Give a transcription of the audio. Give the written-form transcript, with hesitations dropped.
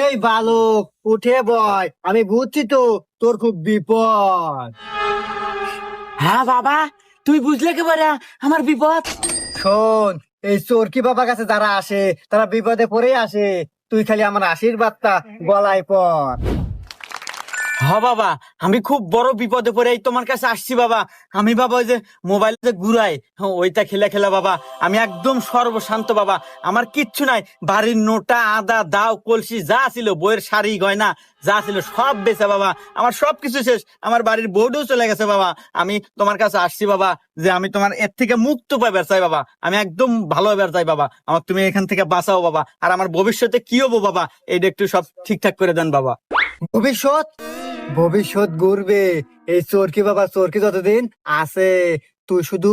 এই বালক, উঠে বয়, আমি বুঝছি তো তোর খুব বিপদ। হ্যাঁ বাবা, তুই বুঝলে কি করে আমার বিপদ? শোন, এই চোরকি বাবার কাছে যারা আসে তারা বিপদে পড়ে আসে। তুই খালি আমার আশীর্বাদটা গলায় পর। হ বাবা, আমি খুব বড় বিপদে পড়ে এই তোমার কাছে আসছি বাবা। আমি বাবা ওই যে মোবাইল যে ঘুরাই, ওইটা খেলা খেলা বাবা আমি একদম সর্বশান্ত বাবা। আমার কিচ্ছু নাই, বাড়ির নোটা আদা দাও কলসি যা ছিল, বইয়ের শাড়ি গয়না যা ছিল সব বেচা বাবা। আমার সবকিছু শেষ, আমার বাড়ির বউটাও চলে গেছে বাবা। আমি তোমার কাছে আসছি বাবা যে আমি তোমার এর থেকে মুক্ত পাইবার চাই বাবা। আমি একদম ভালো হইবার চাই বাবা, আমার তুমি এখান থেকে বাঁচাও বাবা। আর আমার ভবিষ্যতে কি হবো বাবা, এইটা একটু সব ঠিকঠাক করে দেন বাবা। ভবিষ্যৎ ভবিষ্যৎ গড়বে এই চোরকি বাবা। চোরকি যতদিন আছে তুই শুধু